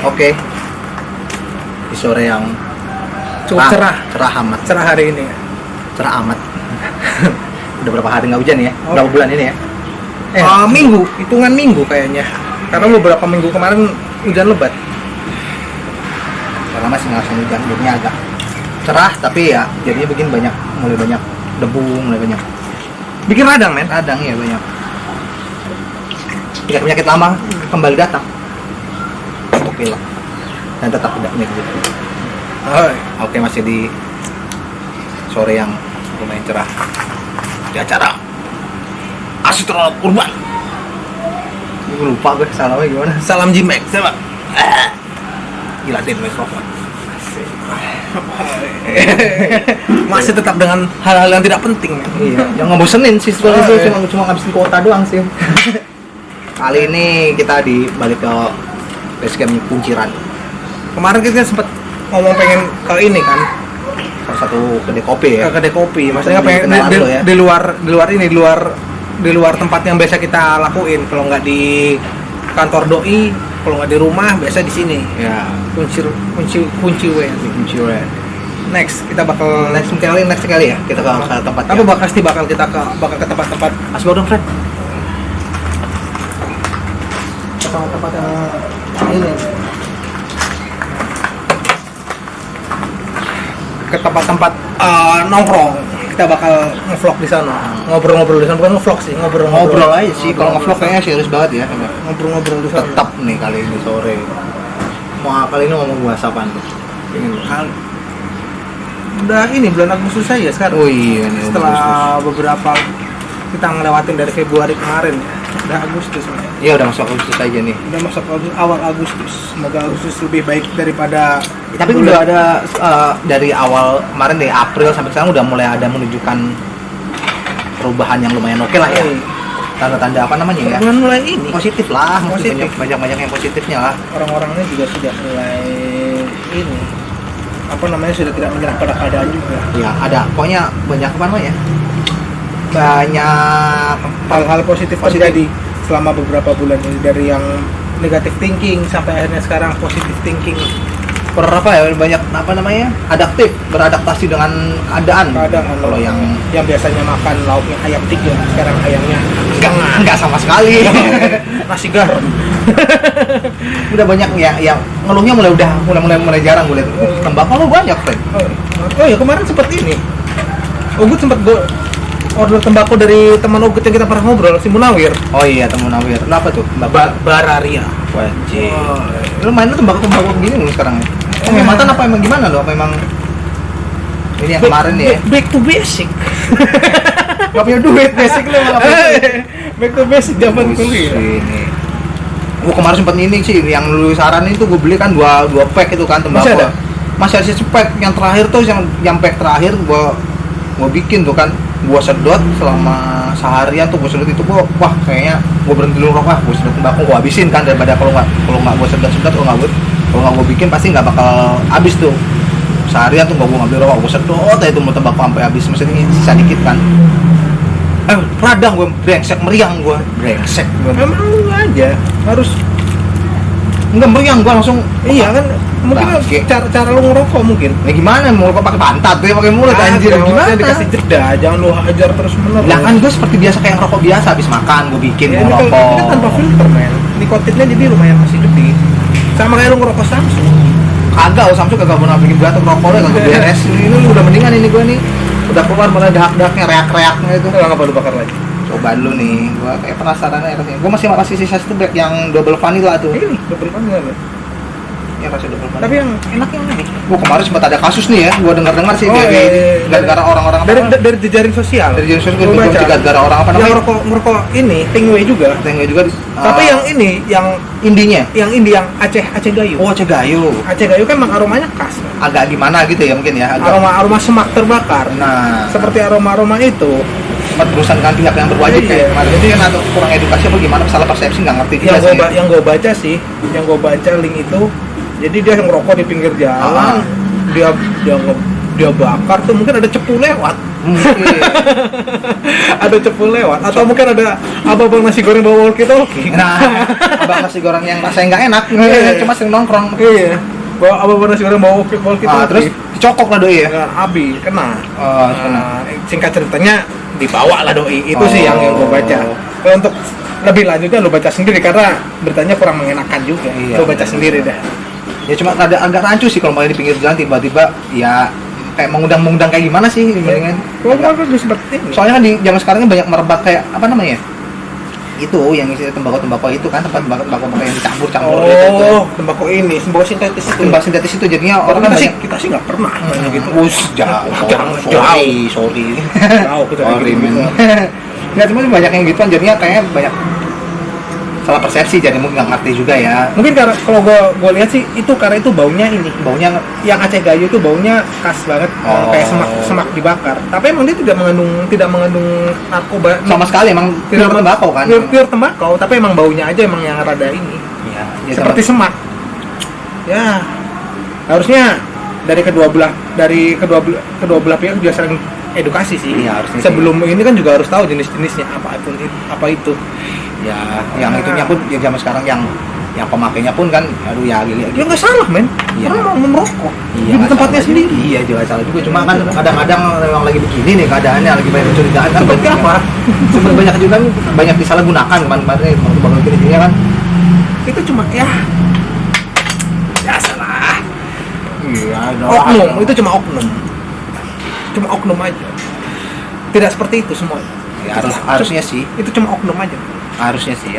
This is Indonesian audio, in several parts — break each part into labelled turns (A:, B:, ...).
A: Oke. Di sore yang
B: Cukup cerah
A: amat.
B: cerah hari ini.
A: Cerah amat. Udah berapa hari nggak hujan ya?
B: Oh.
A: Berapa bulan ini ya?
B: Minggu, hitungan minggu kayaknya. Karena beberapa minggu kemarin hujan lebat.
A: Karena masih nggak langsung hujan, jadinya agak cerah, tapi ya jadinya bikin mulai banyak debu, mulai banyak
B: Bikin radang, men.
A: radang ya banyak. Penyakit lama kembali datang. Untuk pilek. Dan tetap tidak penyakit.
B: Oh,
A: Oke, masih di sore yang lumayan cerah di acara Astronot Urban. Gue lupa gue salamnya gimana.
B: salam Jimek.
A: Coba. Gilatin mikrofon.
B: Masih tetap dengan hal-hal yang tidak penting, men.
A: Iya, yang ngebosenin sih sebenarnya itu cuma ngabisin kuota doang sih. Kali ini kita balik ke basecamp Kunciran.
B: Kemarin kita sempat ngomong pengen ke ini kan,
A: Salah satu kedai kopi ya.
B: ke kedai kopi. Maksudnya pengen
A: Kenalan lo ya.
B: di luar tempat yang biasa kita lakuin. Kalau nggak di kantor doi, kalau nggak di rumah, biasa di sini.
A: Ya,
B: Kunci W.
A: Kunci Red.
B: Next kita bakal
A: Next sekali ya kita ke tempat.
B: apa pasti bakal kita bakal ke tempat-tempat
A: Asbak dong, Fred.
B: tempat yang ini, ke tempat-tempat nongkrong. Kita bakal ngevlog di sana, ngobrol-ngobrol di sana, bukan ngevlog sih,
A: Ngobrol aja sih. Kalau ngevlog kayaknya serius banget ya.
B: ngobrol-ngobrol di sana.
A: Tetap nih kali ini sore. Kali ini ngomong bahas apaan tuh?
B: Udah ini bulan Agustus saja sekarang.
A: Oh iya nih.
B: Setelah beberapa kita ngelewatin dari Februari kemarin ya, udah Agustus ya.
A: Iya udah masuk Agustus aja nih.
B: Udah masuk awal Agustus. Semoga Agustus lebih baik daripada
A: Tapi udah ada dari awal kemarin dari April sampai sekarang udah mulai ada menunjukkan perubahan yang lumayan oke lah ya. Tanda-tanda apa namanya ya?
B: Dengan mulai ini
A: Positif lah,
B: Positif.
A: banyak yang positifnya lah.
B: orang-orangnya juga sudah mulai ini apa namanya, sudah tidak menyerah pada keadaan juga.
A: Ya ada, pokoknya banyak apa namanya? Banyak
B: Hal-hal positif terjadi selama beberapa bulan ini, dari yang negative thinking sampai akhirnya sekarang positive thinking.
A: apa ya, banyak apa namanya? Beradaptasi dengan keadaan. Kalau yang
B: biasanya makan lauknya ayam 3, sekarang ayamnya
A: enggak sama sekali.
B: nasi garam.
A: Udah banyak yang ngeluhnya mulai jarang gue lihat. Tembakau lo banyak, Fred.
B: Oh ya, kemarin sempat ini. Ugut sempat gue order tembakau dari teman Ugut yang kita pernah ngobrol, si Munawir.
A: Oh iya, temen Nawir. Kenapa tuh?
B: Bararia.
A: Wajib.
B: Oh.
A: Lu main tembakau begini lu sekarang ya? Penghematan apa emang gimana lo? Apa emang ini yang kemarin nih ya?
B: Back to basic.
A: Gak punya duit, basic lu malah
B: Back to basic zaman kuliah.
A: Ini. Gua kemarin sempet ini sih, yang lu saranin itu gue beli kan dua pack itu kan tembakau.
B: Masih ada?
A: Masih ada sih pack yang terakhir tuh, yang pack terakhir gua bikin tuh kan, gua sedot selama seharian tuh, gua sedot itu wah kayaknya gua berhenti dulu rokok, gua sedot tembakau gua habisin kan, daripada kalau nggak gua sedot kalau nggak gua bikin pasti nggak bakal habis tuh. Seharian tuh gua ngambil rokok, gua sedot aja itu mau tembakau sampai habis, maksudnya sisa dikit kan. Radang gua, meriang gua.
B: Memang lu aja harus
A: Enggak meriang gua langsung.
B: iya kan, mungkin
A: Bangke.
B: cara lu ngerokok mungkin.
A: Ya gimana mau rokok pakai pantat tuh ya, pakai mulut anjir gimana?
B: Dikasih jeda, jangan lu hajar terus menerus.
A: Lah kan gue seperti biasa kayak ngerokok biasa, habis makan gue bikin
B: ya,
A: mau
B: ini
A: rokok.
B: kan tanpa filter, men. Nikotinnya jadi lumayan masih gede. Sama kayak lu ngerokok Samsung.
A: Kagak, Samsung kagak pernah bikin batuk rokoknya kagak beres. Ini udah mendingan ini gue nih. Udah keluar mulai dahak-dahaknya, reak-reaknya itu.
B: Enggak apa lu bakar lagi.
A: Coba dulu nih, gue kayak penasaran aja rasanya. Gue masih sisa satu bag yang double vanilla tuh.
B: Ini double vanilla.
A: Yang rasa double vanilla.
B: Tapi yang enak yang ini.
A: Gue kemarin sempat ada kasus nih ya, gue dengar sih gara-gara orang-orang
B: dari jejaring sosial.
A: dari jenis gue
B: Gua baca.
A: gara-gara orang apa namanya?
B: Yang ngerokok ini Tingwei juga.
A: Yang juga.
B: Tapi yang ini, yang
A: indinya.
B: Aceh Gayo.
A: Oh, Aceh Gayo.
B: Aceh Gayo kan emang aromanya khas.
A: Agak gimana gitu ya mungkin ya. Agak.
B: Aroma semak terbakar.
A: Nah,
B: Seperti aroma itu.
A: sempat berurusan dengan pihak yang berwajib
B: Iya.
A: kayak kemarin itu kan, atau kurang edukasi apa gimana, salah persepsi nggak ngerti juga sih.
B: Yang gue baca sih, yang gue baca link itu, jadi dia ngerokok di pinggir jalan, dia bakar tuh, mungkin ada cepu lewat.
A: Mungkin.
B: Ada cepul lewat atau mungkin ada abang nasi goreng bawa walkie-talkie.
A: Nah, abang nasi goreng yang rasanya nggak enak,
B: Iya.
A: cuma sering nongkrong.
B: Iya. Bawa abang nasi goreng bawa walkie-talkie.
A: Terus dicokok lah doi ya.
B: Kan Abi kena.
A: Oh, kena.
B: Singkat ceritanya dibawa lah doi. Itu sih yang gue baca. Kalau untuk lebih lanjutnya lo baca sendiri karena beritanya kurang mengenakan juga.
A: Iya,
B: Lo baca sendiri dah.
A: Ya cuma agak rancu sih kalau main di pinggir jalan tiba-tiba ya kayak mengundang-mengundang kayak gimana sih dibandingin.
B: Kalau gue seperti ini.
A: Soalnya kan di zaman sekarang kan banyak merebak kayak apa namanya? Itu yang isi tembakau itu kan tempat tembakau yang dicampur-campur gitu.
B: Tembakau ini, tembakau sintetis itu.
A: Tembakau sintetis itu jadinya orang kan banyak
B: kita sih nggak pernah gitu.
A: jauh. Sorry.
B: Jauh kita
A: Sorry,
B: gitu.
A: men. Nggak, cuma banyak yang gituan jadinya kayaknya banyak salah persepsi jadi mungkin nggak ngerti juga ya.
B: Mungkin karena kalau gue lihat sih itu karena itu baunya ini.
A: Baunya
B: Yang Aceh Gayo itu baunya khas banget, kayak semak dibakar. Tapi emang dia tidak mengandung narkoba
A: sama sekali emang
B: tidak
A: pure tembakau kan.
B: Pure tembakau, tapi emang baunya aja emang yang rada ini.
A: Iya,
B: Seperti semak. Ya, harusnya dari kedua belah pihak juga sering edukasi sih.
A: Iya, harusnya
B: Sebelum ini kan juga harus tahu jenis-jenisnya apa itu.
A: ya yang itunya pun ya zaman sekarang yang pemakainya pun kan aduh ya gila
B: Ya nggak salah men,
A: Iya.
B: orang mau merokok
A: iya,
B: di
A: nggak
B: tempatnya
A: salah
B: sendiri.
A: juga. Iya juga salah juga cuma kan kadang-kadang memang lagi begini nih keadaannya lagi banyak kecurigaan kan
B: Seperti apa?
A: sebenarnya banyak juga kan banyak disalahgunakan kemarin waktu bakal gini kan
B: Itu cuma ya salah.
A: iya
B: Oknum, itu cuma oknum aja. Tidak seperti itu semua.
A: ya, harusnya sih
B: Itu cuma oknum aja.
A: harusnya sih.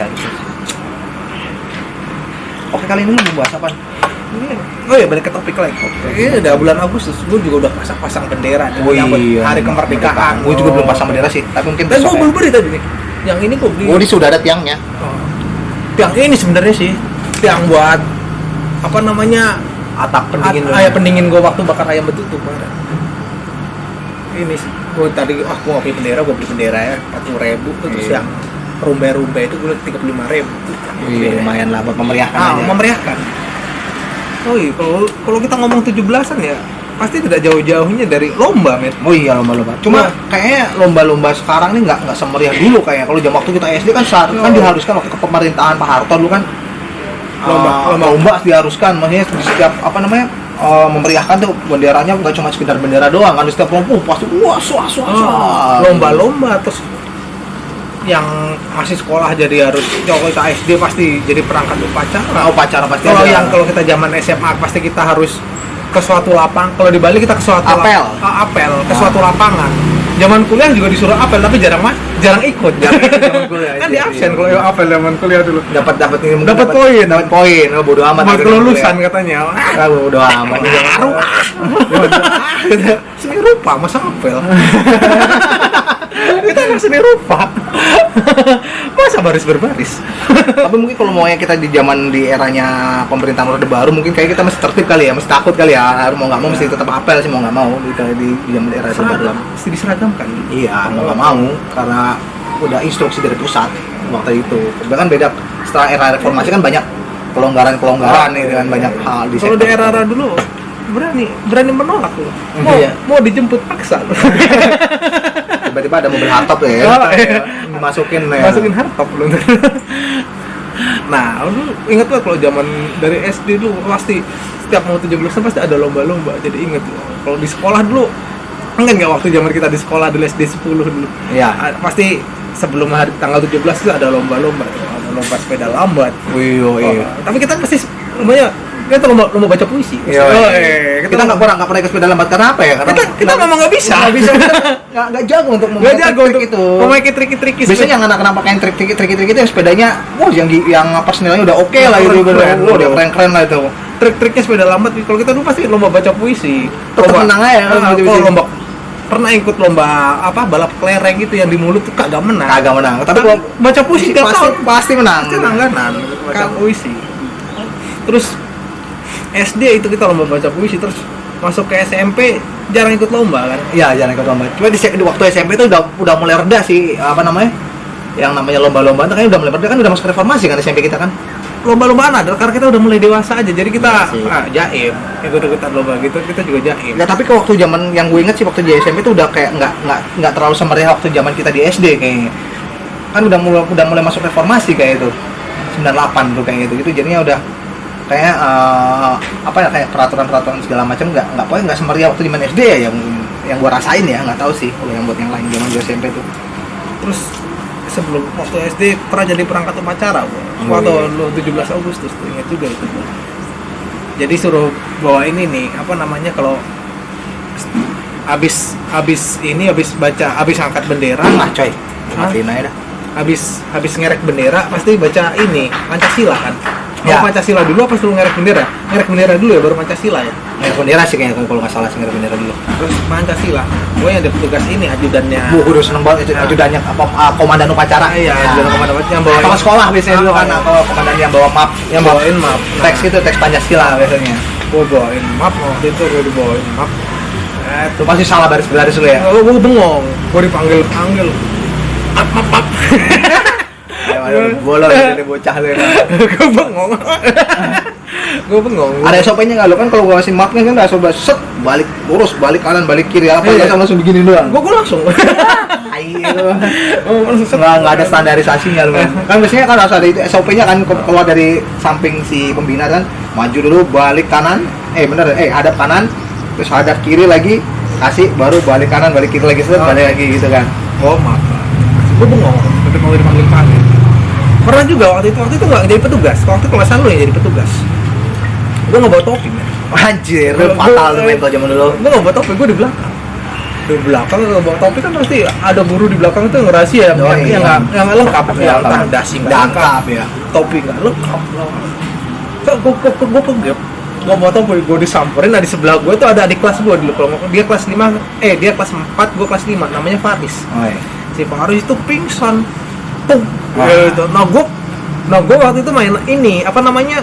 A: Oke, kali ini lu mau bahas apa?
B: Oh ya, balik ke topik lagi. Ini udah bulan Agustus, gue juga udah pasang bendera nih, nyambut hari kemerdekaan.
A: Gue juga belum pasang bendera sih, tapi mungkin
B: Dan gue
A: besok ya.
B: belum beli tadi nih. Yang ini gue beli.
A: Oh, ini sudah ada tiangnya.
B: Tiang ini sebenarnya sih, tiang buat apa namanya?
A: Atap pendingin lu.
B: Pendingin gue waktu bakar ayam betutu kemarin. Ini sih, gue tadi gue mau beli bendera ya, 40.000 terus
A: Iya.
B: yang rumbai itu gue 35.000.
A: Iya, lumayan lah buat memeriahkan aja.
B: Memeriahkan. Oh iya, kalau kita ngomong 17-an ya pasti tidak jauh-jauhnya dari lomba, men.
A: Oh iya, lomba-lomba. Cuma kayaknya lomba-lomba sekarang nih nggak semeriah dulu kayak kalau zaman waktu kita SD kan kan diharuskan waktu kepemerintahan Pak Harto dulu kan lomba diharuskan, maksudnya di setiap apa namanya memeriahkan tuh benderanya bukan cuma sekedar bendera doang kan di setiap lomba pasti wah
B: lomba-lomba terus yang masih sekolah jadi harus kalau kita SD pasti jadi perangkat upacara pasti
A: ada.
B: kalau kita zaman SMA pasti kita harus ke suatu lapang. Kalau di Bali kita ke suatu apel ke suatu lapangan. Zaman kuliah juga disuruh apel tapi jarang ikut.
A: Zaman kuliah
B: Kan di absen kalau apel zaman kuliah dulu.
A: Dapat poin oh, bodo amat
B: Buat kelulusan katanya.
A: bodo amat
B: Seni rupa masa apel. Kita anak seni rupa. Masa baris-berbaris.
A: tapi mungkin kalau mau kita di zaman di eranya pemerintahan Orde Baru mungkin kayak kita masih tertib kali ya, masih takut kali ya, mau nggak mau mesti tetap apel sih, mau nggak mau di zaman era Orde Baru.
B: Mesti diseragamkan.
A: Iya, mau nggak mau karena udah instruksi dari pusat waktu itu. Bahkan beda setelah era reformasi kan banyak kelonggaran nih dengan banyak hal di
B: Kalau
A: sektor.
B: di era dulu berani menolak loh.
A: Iya.
B: Mau dijemput paksa.
A: Tiba-tiba ada mobil hardtop ya, masukin
B: Hardtop loh. Nah, lu inget gak kalau zaman dari SD dulu pasti setiap mau 17-an pasti ada lomba-lomba. Jadi inget kalau di sekolah dulu enggak waktu zaman kita di sekolah dulu SD 10 dulu.
A: Iya.
B: Pasti sebelum hari tanggal 17 itu ada lomba-lomba. Ada lomba sepeda lambat.
A: Iya.
B: Tapi kita pasti lumayan kita lomba baca puisi.
A: Kita nggak pernah ikut sepeda lambat karena apa ya? Karena
B: kita memang nggak bisa.
A: Nggak jago untuk
B: itu. Memakai trik-trik.
A: Biasanya yang anak-anak pakai trik itu yang sepedanya, yang personilnya udah oke lah itu, udah keren lah itu.
B: Trik-triknya sepeda lambat. Kalau kita dulu pasti lomba baca puisi.
A: Tetap menang aja.
B: Kalau lomba pernah ikut lomba balap kelereng gitu yang di mulut tuh kagak menang.
A: Tapi kalau
B: baca puisi
A: pasti menang.
B: Pasti langganan baca puisi. Terus SD itu kita lomba baca puisi, terus masuk ke SMP jarang ikut lomba kan?
A: Iya, jarang ikut lomba. Cuma di waktu SMP itu udah mulai reda sih apa namanya? Yang namanya lomba-lomba itu kayaknya udah mulai reda kan, udah masuk reformasi kan SMP kita kan?
B: lomba-lombaan ada karena kita udah mulai dewasa aja. Jadi kita
A: Iya sih.
B: jaim, ikut-ikutan lomba gitu, kita juga jaim.
A: Nggak, tapi waktu zaman yang gue inget sih waktu di SMP itu udah kayak nggak terlalu semeriah waktu zaman kita di SD kayaknya. Kan udah mulai masuk reformasi kayak itu. 98 tuh kayak gitu. Jadinya udah kayak apa ya, kayak peraturan-peraturan segala macam nggak semeriah waktu zaman SD ya yang gue rasain ya, nggak tahu sih kalau yang buat yang lain zaman gue SMP tuh.
B: Terus sebelum waktu SD pernah jadi perangkat upacara gua.
A: Oh,
B: Waktu
A: iya.
B: 17 Agustus tuh ingat juga itu. Jadi suruh bawa ini nih, apa namanya kalau habis angkat bendera,
A: Coy, matiin aja dah.
B: habis ngerek bendera pasti baca ini Pancasila kan.
A: Ya.
B: Pancasila dulu apa suruh ngerek bendera? Ngerek bendera dulu ya baru Pancasila ya.
A: Ngerek bendera sih kayaknya kalau nggak salah sih, ngerek bendera dulu.
B: Terus Pancasila. Gue yang ada petugas ini ajudannya.
A: Gue udah seneng banget itu
B: Nah.
A: ajudannya komandan upacara.
B: Iya,
A: Nah.
B: ajudan komandan yang bawa
A: Atau sekolah biasanya dulu kan, atau komandan yang bawa map,
B: yang bawain map.
A: teks itu teks Pancasila biasanya.
B: Gue bawain map waktu itu gue dibawain map.
A: Itu pasti salah baris-baris lu ya.
B: Gue bengong, gue dipanggil map.
A: Aduh, bolong jadi bocah lu.
B: Gue bengong. Gue bengong.
A: Ada SOP-nya nggak lu kan kalau gua kasih mapnya kan ada SOP set balik lurus, balik kanan, balik kiri apa
B: Iya.
A: ya langsung begini doang.
B: Gue langsung.
A: Ayo. Nggak ada standarisasinya lu. Kan biasanya kan harus ada itu SOP-nya kan keluar dari samping si pembina kan, maju dulu balik kanan, hadap kanan, terus hadap kiri lagi, kasih baru balik kanan, balik kiri lagi, set balik lagi gitu kan.
B: Oh maaf. Gue bengong. Udah mau dipanggil. Pernah juga waktu itu nggak jadi petugas. Waktu itu kelasan lu yang jadi petugas. Gue nggak bawa topi men.
A: Anjir, fatal tuh men kalau zaman dulu.
B: Gue nggak bawa topi, gue di belakang. Di belakang nggak bawa topi kan pasti ada guru di belakang itu yang rahasia yang nggak lengkap, yang dasi nggak lengkap,
A: ya.
B: topi nggak lengkap. So, gue pegep. Gue bawa topi, gue disamperin. Nah di sebelah gue tuh ada adik kelas gue dulu. Kalau dia kelas 5, dia kelas 4, gue kelas 5. Namanya Faris.
A: Oh, iya.
B: Si Faris itu pingsan. Tuh.
A: Wah.
B: Gitu. Nah gue waktu itu main ini apa namanya?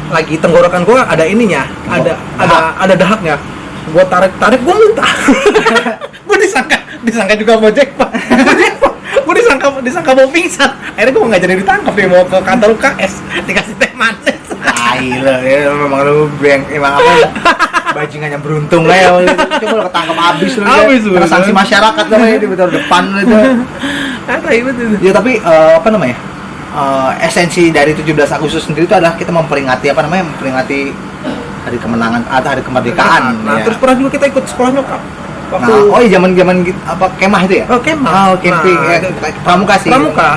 B: Lagi tenggorokan gue ada ininya, ada dahaknya. Gue tarik gue muntah. Gue disangka juga mau jackpot. Gue disangka mau pingsan. Akhirnya gue nggak jadi ditangkap ya, mau ke kantor UKS dikasih teh manis.
A: Gila, ya memang lu emang apa ya? Bajingan yang beruntung lah ya. Coba lo ketangkep abis lu.
B: Abis lu.
A: Kena sanksi masyarakat lah ya di betul depan lu itu.
B: Ribet itu.
A: Ya tapi apa namanya? Esensi dari 17 Agustus sendiri itu adalah kita memperingati memperingati hari kemenangan atau hari kemerdekaan.
B: Nah,
A: ya.
B: terus pernah juga kita ikut sekolah nyokap. Waktu
A: Nah, zaman apa kemah itu ya?
B: kemah.
A: Camping
B: Nah,
A: ya, pramuka sih.
B: Pramuka.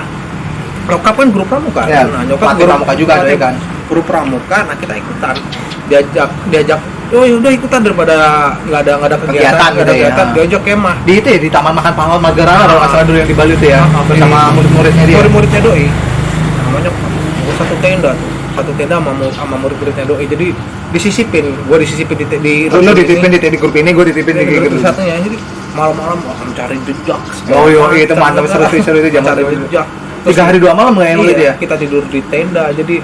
B: Nyokap kan guru pramuka.
A: Ya,
B: Nah, nyokap
A: pelatih pramuka juga ada
B: pelatih
A: kan.
B: Guru pramuka, nah kita ikutan. Diajak. Oh yaudah ikutan daripada nggak ada kegiatan,
A: Gitu ya.
B: diajak kemah.
A: Di itu ya, di Taman Makan Pahlawan Magelang kalau nggak salah dulu yang di Bali itu ya, bersama
B: Di-
A: murid-muridnya dia.
B: Murid-muridnya doi. Namanya satu tenda sama murid-muridnya doi. Jadi disisipin di
A: Lu dititipin di grup ini, gue dititipin di
B: grup
A: grup
B: satunya. Jadi malam-malam akan cari jejak.
A: Oh iya, itu mantap, seru itu zaman
B: Cari
A: dulu.
B: jejak.
A: 3 hari 2 malam nggak yang
B: Iya,
A: itu ya?
B: kita tidur di tenda, jadi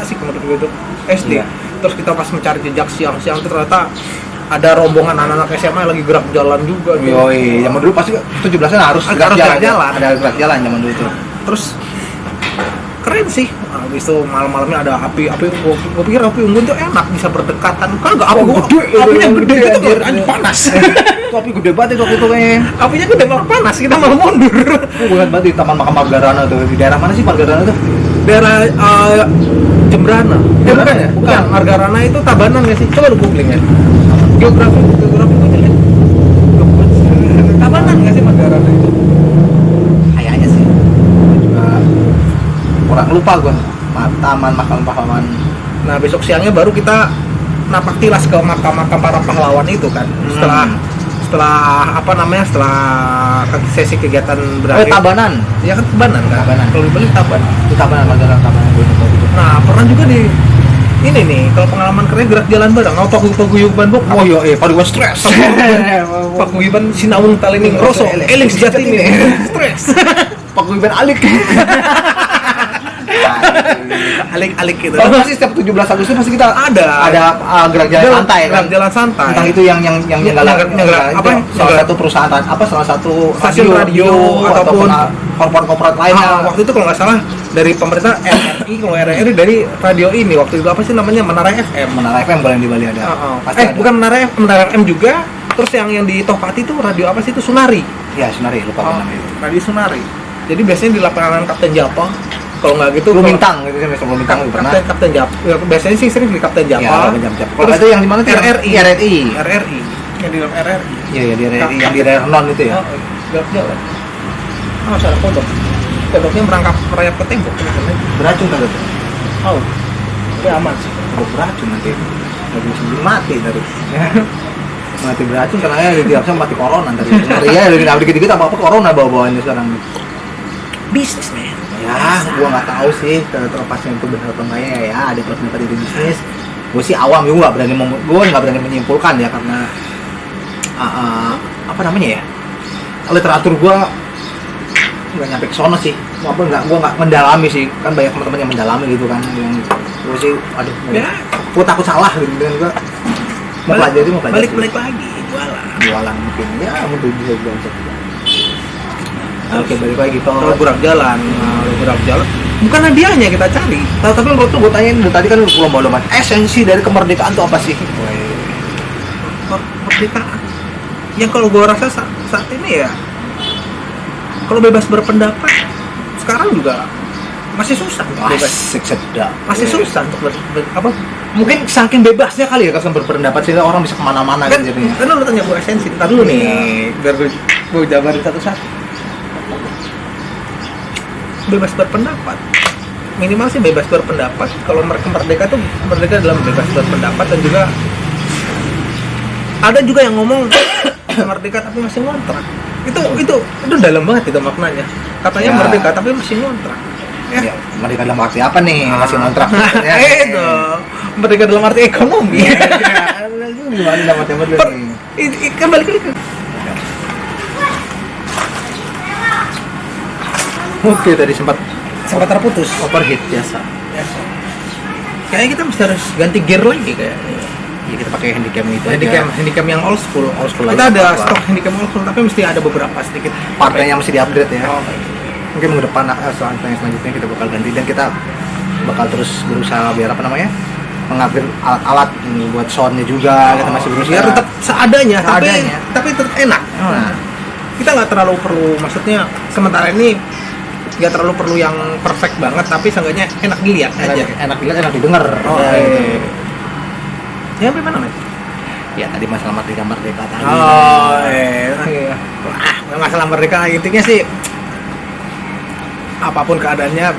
B: asik menurut gue itu SD.
A: Iya.
B: Terus kita pas mencari jejak siang-siang itu ternyata ada rombongan anak-anak SMA yang lagi gerak jalan juga. gitu.
A: Yoi, zaman dulu pasti 17-an harus
B: Harus gerak jalan.
A: Ada gerak jalan zaman dulu itu.
B: Terus keren sih. Nah, habis itu malam-malamnya ada api. Gue pikir api unggun tuh enak bisa berdekatan. Kagak, apinya gede gitu
A: anjir.
B: kan, panas.
A: Itu api gede banget itu waktu itu kayaknya.
B: Apinya gede malah panas, kita malah mundur.
A: Gue ingat banget di Taman Makam Margarana tuh. Di daerah mana sih Margarana tuh?
B: Daerah Jembrana.
A: Jembrana ya?
B: Bukan. Margarana itu Tabanan nggak sih? Coba lu googling ya. Geografi gue jelek. Tabanan nggak sih Margarana itu?
A: Kayaknya sih. Gua juga kurang lupa gue. Taman Makam Pahlawan.
B: Nah besok siangnya baru kita napak tilas ke makam-makam para pahlawan itu kan. Setelah sesi kegiatan berakhir.
A: Tabanan.
B: Ya kan Tabanan kan?
A: Tabanan.
B: Kalau dibeli Tabanan.
A: Itu Tabanan Margarana Tabanan gue nunggu itu.
B: Nah pernah juga di ini nih, kalau pengalaman keren gerak jalan bareng, paguyuban bok.
A: Oh iya, paguyuban stres.
B: Paguyuban Sinawung Talining Roso, Eling sejati ini. Stres.
A: Paguyuban alik.
B: alik-alik gitu.
A: Kalau pasti setiap 17 Agustus pasti kita
B: ada
A: gerak jalan santai kan.
B: Gerak jalan santai.
A: Entah itu yang salah satu perusahaan salah satu
B: stasiun radio ataupun
A: korporat lainnya.
B: Waktu itu kalau nggak salah dari pemerintah RRI, kalau RRI dari radio ini waktu itu apa sih namanya, Menara FM.
A: Menara FM kalau yang di Bali ada. Pasti ada.
B: Bukan Menara FM juga. Terus yang di Tohpati itu radio apa sih itu, Sunari.
A: Ya, Sunari, lupa apa namanya itu.
B: Radio Sunari. Jadi biasanya di lapangan Kapten Japa. Kalau nggak gitu
A: Lumintang gitu kan, Lumintang pernah.
B: Kapten Japa. Biasanya sih sering di Kapten Japa.
A: Ya, Kapten Japa. Kalau itu yang di mana tuh?
B: RRI.
A: RRI.
B: Yang di dalam RRI.
A: Iya, di RRI yang di Renon itu ya.
B: Jalan. Salah kodok. Kodoknya merayap ke tembok.
A: Beracun kan itu?
B: Oh. Tapi aman sih.
A: Beracun nanti. Nggak bisa mati tadi. Mati beracun karena ya tiap mati corona tadi. Iya, dari dikit-dikit apa corona bawa-bawaannya sekarang.
B: Bisnis, men.
A: Ya, gua nggak tahu sih terlepasnya itu benar atau enggak ya. Ada pendapat itu bisnis. Gue sih awam juga nggak berani menyimpulkan ya karena apa namanya ya, literatur gua nggak nyampe ke sono sih. Gua nggak mendalami sih, kan banyak teman-teman yang mendalami gitu kan. Yang gue sih, aduh, ya. Gue takut salah gitu dan gua mau pelajari
B: balik lagi
A: jualan mungkin ya mungkin bisa jualan juga. Oke, balik lagi
B: kalau gerak jalan bukan hadiahnya kita cari.
A: Tapi menurut gue tanyain tadi kan lomba-lomba esensi dari kemerdekaan itu apa sih?
B: Kemerdekaan yang kalau gue rasa saat ini ya, kalau bebas berpendapat sekarang juga masih susah. Masih susah untuk apa?
A: Mungkin saking bebasnya kali ya kalau berpendapat sehingga orang bisa kemana-mana
B: kan,
A: gitu.
B: Kan lu tanya gue esensi, ntar dulu nih biar gue jabarin satu-satu. Bebas berpendapat, minimal sih bebas berpendapat. Kalau mereka merdeka tuh merdeka dalam bebas berpendapat, dan juga ada juga yang ngomong merdeka tapi masih ngontrak. Itu dalam banget itu maknanya. Katanya ya, merdeka tapi masih ngontrak.
A: Ya, merdeka dalam arti apa nih? Masih ngontrak.
B: Ya, itu merdeka dalam arti ekonomi.
A: Gimana dalam arti merdeka?
B: Kembali ke
A: Oke, tadi sempat
B: terputus.
A: Overheat biasa.
B: Kayaknya kita harus ganti gear lagi kayaknya.
A: Ya, kita pakai handycam itu.
B: Handycam yang old school. Kita ada stok handycam old school, tapi mesti ada beberapa sedikit
A: partnya yang mesti diupgrade ya. Mungkin minggu depan selanjutnya kita bakal ganti, dan kita bakal terus berusaha biar mengupgrade alat-alat buat soundnya juga. Kita masih berusaha.
B: Ya, tetap seadanya. Tapi tetap enak. Kita nggak terlalu perlu, maksudnya sementara ini nggak terlalu perlu yang perfect banget, tapi seenggaknya enak dilihat aja.
A: Enak dilihat, enak didengar.
B: Ya, bagaimana, Mas?
A: Ya, tadi masalah merdeka tadi.
B: Masalah merdeka intinya sih apapun keadaannya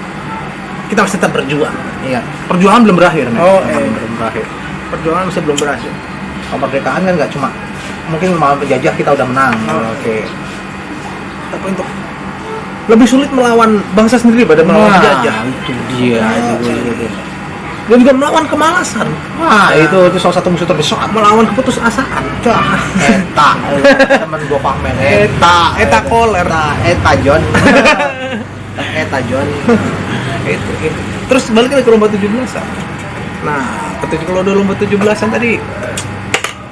B: kita masih tetap berjuang.
A: Iya, perjuangan belum berakhir,
B: belum berakhir. Perjuangan masih belum berakhir.
A: Kemerdekaan kan nggak cuma mungkin mau penjajah kita udah menang. Oke.
B: Tapi untuk lebih sulit melawan bangsa sendiri pada melawan penjajah.
A: Itu dia.
B: Dan juga melawan kemalasan.
A: Itu salah satu musuh terbesar.
B: Melawan keputusasaan.
A: Eta, temen gua pamer. Eta
B: koler.
A: Eta John.
B: Itu. Terus balik lagi ke lomba 17-an. Nah, kalau udah lomba 17-an tadi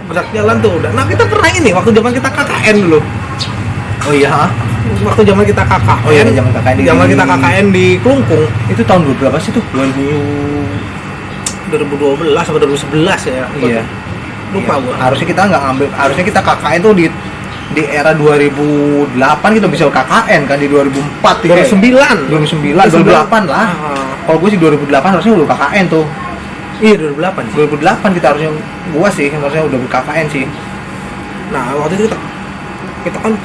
B: gerak jalan tuh udah. Nah, kita pernah ini waktu zaman kita KKN dulu.
A: Oh iya.
B: Waktu zaman kita KKN.
A: Oh iya, zaman KKN.
B: Zaman kita KKN di Klungkung.
A: Itu tahun berapa sih tuh?
B: 2012 atau 2011 ya.
A: Iya.
B: Lupa gua.
A: Harusnya kita KKN tuh di era 2008 kita bisa KKN kan, di 2004 2009 2008 lah. Kalau gue sih 2008 harusnya udah KKN tuh.
B: Iya, 2008
A: kita harusnya, harusnya udah KKN sih.
B: Nah, waktu itu kita kan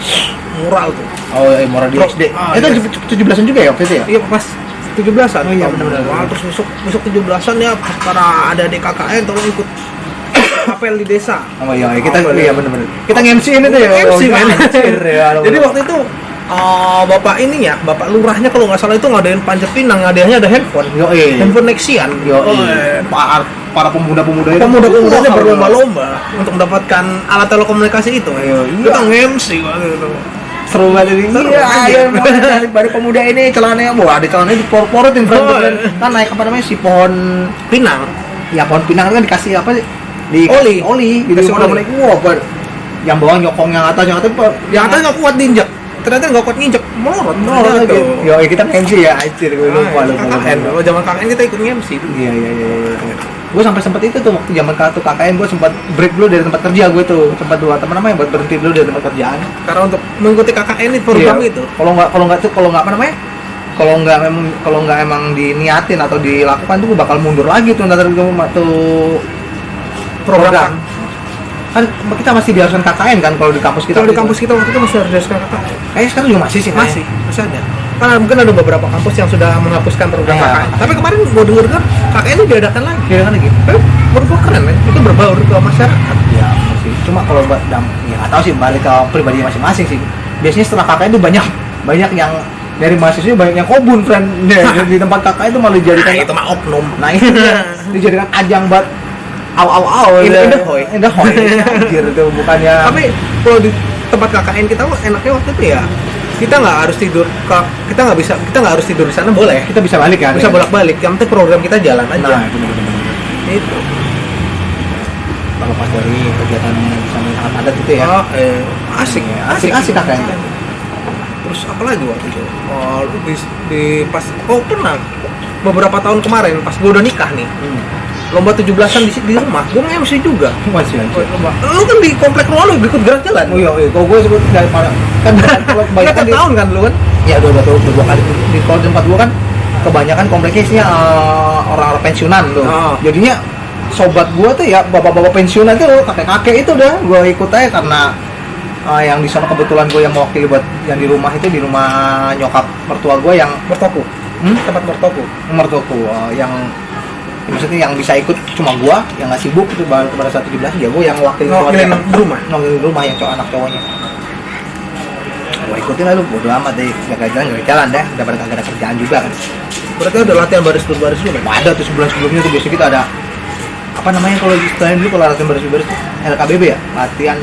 B: mural tuh.
A: Oh iya, mural di SD. Itu 17-an juga ya waktu itu ya?
B: Iya, pas 17-an.
A: Oh iya, benar.
B: Terus besok 17-an ya, para ada di KKN tolong ikut apel di desa.
A: Oh iya, kita iya benar-benar. Kita nge-MC ini tuh ya.
B: Jadi waktu itu bapak ini ya, bapak lurahnya kalau nggak salah itu ngadain panjat pinang, hadiahnya ada handphone. Handphone Nexian.
A: Para pemuda-pemuda
B: Pemuda-pemudanya berlomba-lomba untuk mendapatkan alat telekomunikasi itu.
A: Iya.
B: Kita nge-MC waktu itu.
A: seru banget ini.
B: Seru,
A: Iya,
B: anjir.
A: ayo dari pemuda ini celananya, wah ada celananya dipor-porotin friend.
B: Oh.
A: Kan naik apa namanya si pohon,
B: Pinang.
A: ya pohon pinang kan dikasih apa sih? Oli,
B: Dikasih
A: udah
B: oli.
A: mulai wah, yang bawah nyokong yang atas
B: Yang atas nggak kuat diinjek. Ternyata nggak kuat nginjek, melorot.
A: gitu. Yo, kita MC ya, anjir gue lupa lu.
B: KKN. Kalau zaman KKN kita ikut MC dulu.
A: Iya. Gue sampai sempat itu tuh waktu zaman kartu KKN gue sempat break dulu dari tempat kerja gue tuh, sempat dua teman namanya buat berhenti dulu dari tempat kerjaan.
B: Karena untuk mengikuti KKN itu program
A: Iya.
B: itu.
A: Kalau nggak apa namanya? Kalau nggak emang diniatin atau dilakukan tuh gue bakal mundur lagi tuh ntar gue tuh program. Kan kita masih diharuskan KKN kan kalau di kampus kita.
B: Kalau di kampus kita waktu itu masih harus KKN.
A: Kayaknya sekarang juga masih sih.
B: Masih ada. Karena mungkin ada beberapa kampus yang sudah menghapuskan program
A: Iya.
B: KKN. Tapi kemarin gue dengar KKN itu diadakan lagi.
A: Kira kan lagi.
B: Tapi menurut gue keren kan, itu berbaur ke masyarakat.
A: Ya masih. Cuma kalau ya nggak tahu sih balik ke pribadi masing-masing sih. Biasanya setelah KKN itu banyak yang dari mahasiswa banyak yang kobun friend di tempat KKN itu malah dijadikan
B: itu mah oknum.
A: nah itu dijadikan ajang buat
B: Indahoy.
A: Anjir itu bukannya
B: Tapi kalau di tempat KKN kita enaknya waktu itu ya kita nggak harus tidur kita nggak harus tidur di sana, boleh
A: kita bisa balik kan
B: bisa bolak-balik, yang penting program kita jalan aja.
A: nah itu bener-bener.
B: Itu
A: Kalau pas dari kegiatan sama sangat padat itu ya
B: asik
A: KKN.
B: Terus apa lagi waktu itu pas pernah beberapa tahun kemarin pas gue udah nikah nih, lomba 17-an di rumah, gue nge-MC juga.
A: masih anjir.
B: Lomba. Lu kan di komplek rumah lu ikut gerak jalan.
A: Oh iya, kalau gue sebut dari mana kan kalau kebanyakan
B: Berapa tahun kan lu kan?
A: ya dua kali di kalau di tempat gue kan kebanyakan kompleknya isinya orang-orang pensiunan tuh.
B: Oh.
A: Jadinya sobat gue tuh ya bapak-bapak pensiunan tuh kakek-kakek itu dah gue ikut aja karena yang di sana kebetulan gue yang mewakili buat yang di rumah itu di rumah nyokap mertua gue yang
B: Mertoku. Tempat mertoku.
A: yang maksudnya yang bisa ikut cuma gue yang nggak sibuk itu pada saat 17 ya gue yang wakil
B: Ngewakilin rumah
A: yang anak cowoknya gue ikutin lah lu bodo amat deh gak jalan deh daripada kagak ada kerjaan juga kan.
B: Berarti ada latihan baris berbaris dulu kan?
A: Ada tuh sebulan sebelumnya tuh biasanya kita ada apa namanya kalau istilahnya dulu kalau latihan baris-baris tuh LKBB ya latihan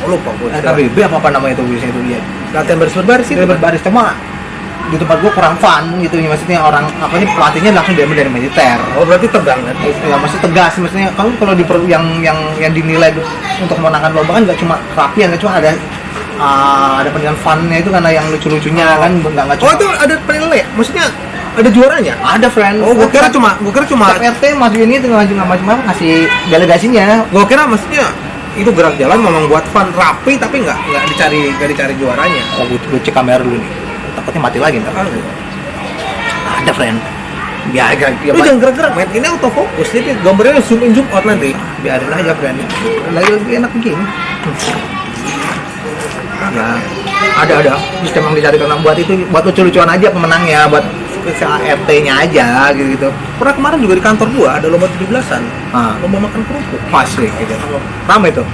B: Lupa gue.
A: LKBB apa namanya tuh biasanya itu ya
B: Latihan baris berbaris itu.
A: baris cuma di tempat gua kurang fun gitu ya maksudnya orang apa ini pelatihnya langsung diambil dari militer.
B: Oh berarti tegang kan?
A: Ya masih tegas maksudnya kalau di yang dinilai untuk memenangkan lomba kan nggak cuma kerapian nggak cuma ada penilaian funnya itu karena yang lucu-lucunya kan nggak cuma
B: Oh itu ada penilai, maksudnya ada juaranya?
A: ada friend.
B: Oh gue kira cuma
A: Setiap RT masukin itu nggak macam ngasih delegasinya.
B: gue kira maksudnya itu gerak jalan memang buat fun rapi tapi nggak dicari juaranya.
A: Oh gue cek kamera dulu nih takutnya mati lagi ntar. Ada friend biar
B: Lu jangan gerak-gerak, men. Ini autofocus, jadi gambarnya zoom in zoom out nanti.
A: biarin aja friend lagi enak begini ya ada sistem yang dicari karena buat itu buat lucu-lucuan aja pemenangnya buat RT-nya aja gitu.
B: Pernah kemarin juga di kantor gua ada lomba 17-an.
A: Ah.
B: Lomba makan kerupuk.
A: Masih gitu. Ramai tuh.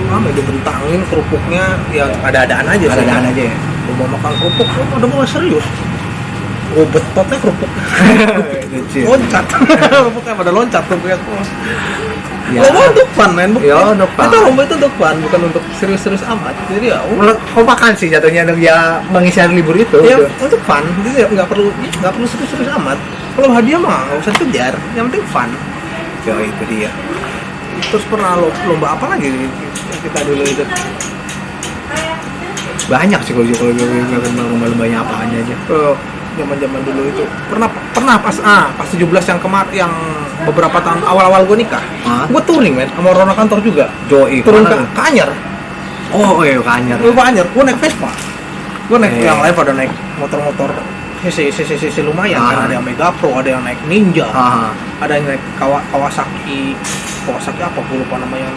B: Ramai dibentangin kerupuknya, ya ada-adaan aja.
A: Ada-adaan aja ya.
B: Lomba makan kerupuk, ada mulai serius. Oh betotnya kerupuk. Loncat. Kerupuknya pada loncat kerupuknya.
A: Ya.
B: Lomba untuk fun, men.
A: Ya, untuk fun.
B: Kita lomba itu untuk fun, bukan untuk serius-serius amat. Jadi ya,
A: Kau makan sih jatuhnya ya mengisi hari libur itu.
B: ya
A: gitu.
B: untuk fun. Jadi ya nggak perlu serius-serius amat. Kalau hadiah mah nggak usah dikejar, yang penting fun.
A: Ya itu dia.
B: Terus pernah lomba apa lagi yang kita dulu itu?
A: Banyak sih kalau gue lomba-lombanya apaan aja.
B: Zaman-zaman dulu itu pernah pas 17 yang kemarin yang beberapa tahun awal-awal gue nikah. Gue touring men sama orang kantor juga.
A: Joey
B: Turun ke Anyer.
A: Oh iya ke Anyer.
B: Gue ke Anyer, gue naik Vespa. Gue naik
A: Iya.
B: yang lain pada naik motor-motor sisi lumayan kan, ada yang Mega Pro, ada yang naik Ninja, ada yang naik Kawasaki apa gue lupa namanya,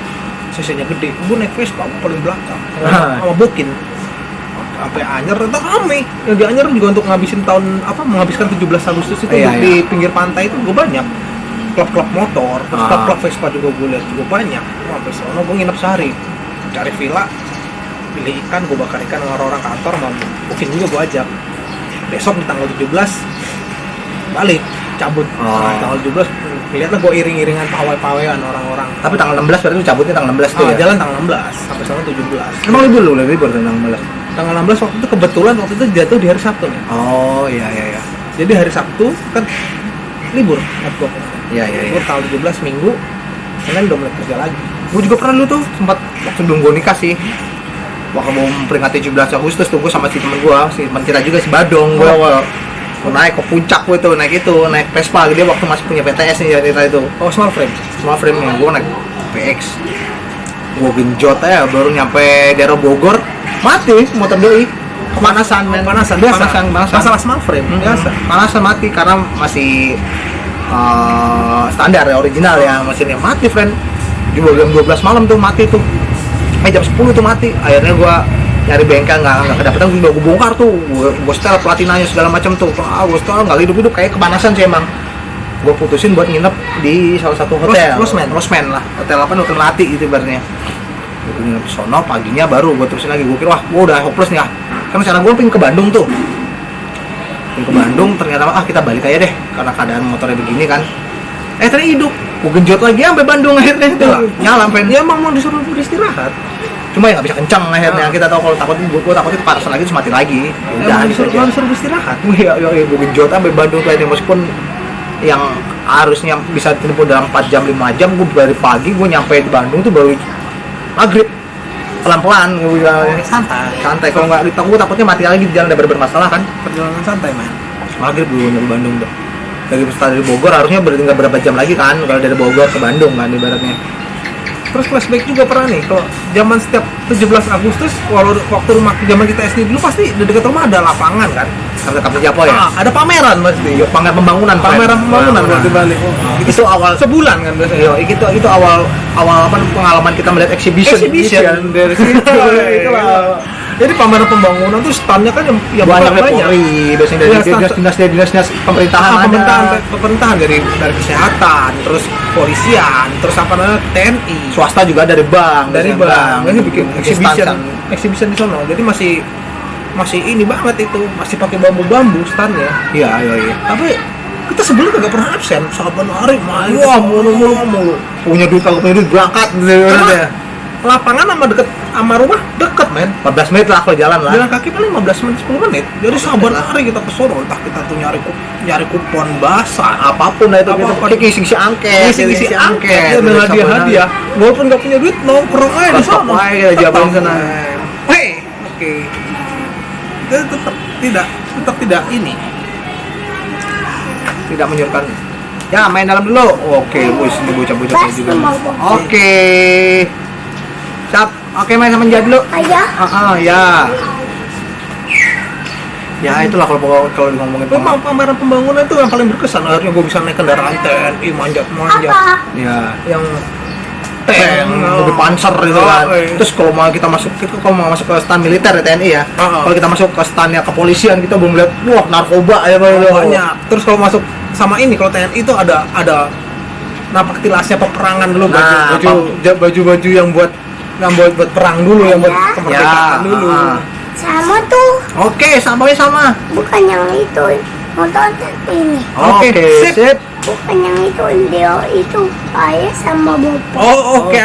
B: cc-nya gede. Gue naik Vespa paling belakang sama Bokin sampai Anyer, tetap rame. Yang di Anyer juga untuk menghabiskan 17 Agustus itu di pinggir pantai itu gue banyak klub-klub motor, terus klub-klub Vespa juga gue lihat juga banyak. Sampai sana gue nginep sehari, cari villa, pilih ikan, gue bakar ikan sama orang kantor, sama Bokin juga gue ajak. Besok di tanggal 17 balik cabut. Tanggal 17 lihatlah gue iring-iringan pawai-pawaian orang-orang.
A: Tapi tanggal 16 berarti lu cabutnya tanggal 16 tuh ya?
B: Jalan tanggal 16 sampai sana 17.
A: Emang libur tanggal 16?
B: Tanggal 16 waktu itu kebetulan waktu itu jatuh di hari Sabtu nih.
A: Oh iya.
B: Jadi hari Sabtu kan libur buat gua.
A: Iya.
B: Libur tanggal 17 Minggu, Senin udah mulai kerja lagi.
A: Gue juga pernah dulu tuh sempat sebelum gue nikah sih. Waktu mau memperingati 17 Agustus tuh gue sama si temen gue, si teman kita juga si Badong, gue naik ke puncak gue tuh, naik Vespa. Dia waktu masih punya PTS nih cerita itu.
B: Oh, small frame
A: Nya gue naik PX. Gue genjot aja baru nyampe daerah Bogor, mati motor doi. Kepanasan men.
B: Panasan. Masalah small frame biasa.
A: Panasan mati karena masih standar ya, original ya, mesinnya mati friend. Di jam 12 malam tuh mati tuh. Jam 10 tuh mati. Akhirnya gua nyari bengkel nggak kedapatan, gua bongkar tuh. Gua setel platinanya segala macam tuh. Gua setel nggak hidup kayak kepanasan sih emang. Gua putusin buat nginep di salah satu hotel. Rosman lah. Hotel Melati gitu ibaratnya. Gua nginep di sono, paginya baru gua terusin lagi. Gua kira wah, gua udah hopeless nih ah. Kan sekarang gua pengen ke Bandung tuh. Ternyata kita balik aja deh karena keadaan motornya begini kan. Ternyata hidup. Gue genjot lagi sampai Bandung akhirnya itu nyala pen.
B: Ya emang mau disuruh beristirahat.
A: Cuma ya nggak bisa kencang akhirnya. Kita tahu kalau gue takut itu kepanasan lagi terus mati lagi.
B: Udah disuruh beristirahat.
A: Iya gue genjot sampai Bandung tuh meskipun yang harusnya bisa ditempuh dalam 4 jam 5 jam, gue dari pagi gue nyampe di Bandung tuh baru maghrib. Pelan-pelan gue bilang santai. Kalau nggak gue takutnya mati lagi di jalan, ada bermasalah kan.
B: Perjalanan santai man.
A: Maghrib gue nyampe Bandung tuh. Dari Bogor harusnya bertinggal berapa jam lagi kan kalau dari Bogor ke Bandung kan ibaratnya.
B: Terus flashback juga pernah nih kalau zaman setiap 17 Agustus waktu rumah zaman kita SD dulu pasti di dekat rumah ada lapangan kan.
A: Sampai Kapten Japo ya?
B: Ada pameran pasti.
A: Iya, pameran pembangunan
B: Waktu balik.
A: Itu awal
B: sebulan kan biasanya.
A: Iya, itu awal apa pengalaman kita melihat exhibition
B: dari situ. Itulah. Jadi pameran pembangunan tuh standnya kan yang
A: banyak biasanya dari dinas
B: pemerintahan dari kesehatan, terus polisian, terus apa namanya TNI,
A: swasta juga dari bank.
B: Ini bikin exhibition di sana. Jadi masih ini banget itu, masih pakai bambu standnya.
A: Iya.
B: Tapi kita sebelum nggak pernah absen, saban hari main.
A: Wah, mulu. Punya duit berangkat.
B: Lapangan sama rumah deket men,
A: 14 menit lah kalau jalan lah.
B: Jalan kaki paling 15 menit 10 menit. Jadi saban hari kita ke sono, entah kita tuh nyari kupon basah apapun lah itu kita
A: ngisi angket.
B: Ya dengan hadiah. Walaupun nggak punya duit nongkrong aja di sono.
A: Kita jabanin sana.
B: Oke. Tetap tidak ini.
A: Tidak menyurutkan. Ya, main dalam dulu. Oke, bos, ini bocah-bocah juga. Oke. Siap. Oke, main sama Jad dulu.
C: Ayah.
A: Ya. Ya, itulah kalau ngomongin
B: pameran pembangunan itu yang paling berkesan. Akhirnya gue bisa naik kendaraan TNI manjat.
A: Ya,
B: yang
A: mobil panser gitu kan. Terus kalau mau masuk ke stand militer ya TNI ya. Kalau kita masuk ke standnya kepolisian kita belum lihat wah narkoba ya
B: banyak. Terus kalau masuk sama ini kalau TNI itu ada napak tilasnya peperangan dulu, baju yang buat perang dulu, yang buat kemerdekaan dulu.
C: Sama tuh.
A: Oke, sama.
C: Bukan yang itu. Motor ini.
A: Oke, sip.
C: Bukan yang itu ayah sama bobo.
B: Oke.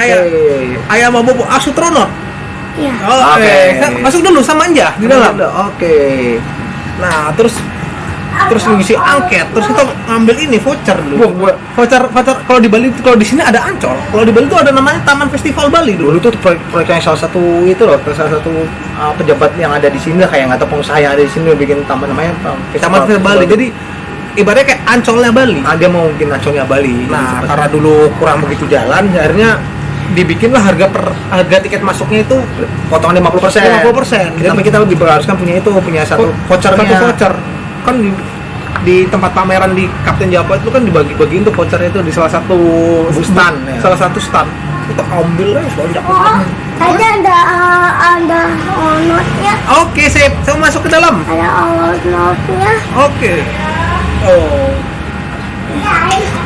B: Ayah sama bobo astronot.
C: Iya.
B: Oke. Masuk dulu sama Anja di dalam.
A: Oke.
B: Nah, terus ngisi angket, terus kita ngambil ini voucher dulu. Voucher kalau di Bali, kalau di sini ada Ancol. Kalau di Bali itu ada namanya Taman Festival Bali dulu.
A: Itu proyeknya salah satu pejabat yang ada di sini lah, kayak nggak tahu pengusaha yang ada di sini bikin taman namanya
B: Taman Festival Bali. Jadi ibaratnya kayak Ancolnya Bali.
A: Dia mau bikin Ancolnya Bali.
B: Nah, karena dulu kurang begitu jalan, akhirnya dibikinlah harga tiket masuknya itu
A: potongan 50%. Tapi kita lebih haruskan punya satu voucher.
B: Kan di tempat pameran di Kapten Japo itu kan dibagi-bagiin tuh vouchernya itu di salah satu stand. Salah satu stand. Kita ambil lah banyak.
C: Tadi ada notnya.
B: Oke, sip. Saya masuk ke dalam.
C: Ada notnya.
B: Oke.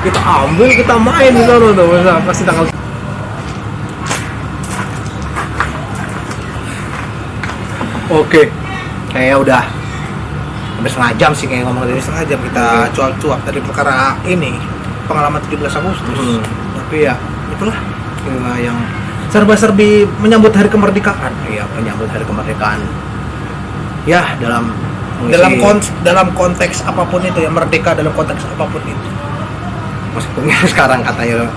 B: Kita ambil, kita main di sana tuh. Pasti tanggal.
A: Oke. Kayaknya udah hampir setengah jam sih kayak ngomong dari
B: setengah jam kita cuap-cuap dari perkara ini, pengalaman 17 Agustus.
A: Tapi ya
B: itulah
A: yang
B: serba-serbi menyambut hari kemerdekaan.
A: Iya, menyambut hari kemerdekaan.
B: ya dalam dalam konteks apapun itu ya, merdeka dalam konteks apapun itu.
A: meskipun sekarang kata lo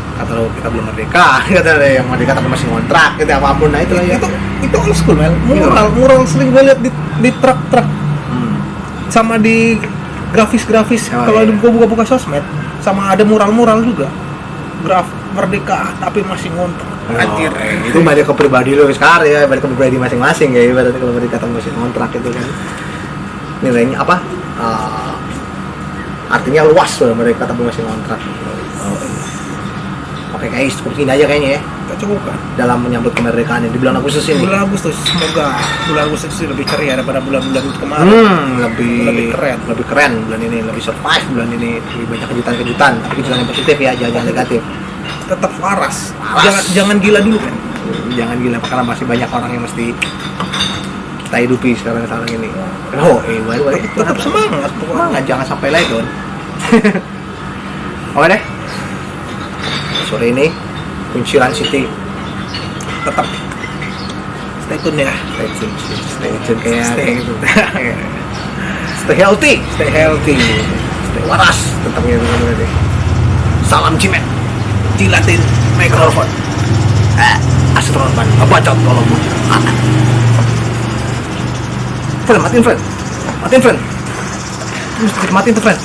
A: kita belum merdeka, kata lo yang merdeka tapi masih ngontrak, gitu apapun, nah itu lah ya.
B: Itu old school man, mural sering gue lihat di truk sama di grafis kalau
A: iya.
B: gue buka sosmed, sama ada mural juga merdeka tapi masih ngontrak. Anjir,
A: itu balik ke pribadi lo sekarang ya, balik ke pribadi masing-masing ya, berarti kalau merdeka tapi masih ngontrak itu kan nilainya apa? Artinya luas loh mereka tapi masih ngontrak. Oke guys, seperti ini aja kayaknya ya.
B: Kita cukupkan
A: Dalam menyambut kemerdekaan di bulan Agustus ini.
B: bulan Agustus, semoga bulan Agustus ini lebih ceria daripada bulan-bulan kemarin. Lebih
A: keren bulan ini, lebih survive bulan ini, lebih banyak kejutan-kejutan, tapi kejutan yang positif ya, jangan negatif.
B: Tetap waras. Jangan gila dulu kan.
A: Jangan gila karena masih banyak orang yang mesti kita hidupi sekarang ini. Baik.
B: Tetap semangat pokoknya.
A: Jangan sampai lagi down. Oke deh. Sore ini Kunciran City
B: Tetap stay tune ya.
A: Stay tune kayak gitu. Stay healthy, stay waras, tetap gitu deh. Salam cimet,
B: Jilatin
A: mikrofon. Astroban, ngebacot kalau mau. Matiin friend. Mesti matiin tuh friend.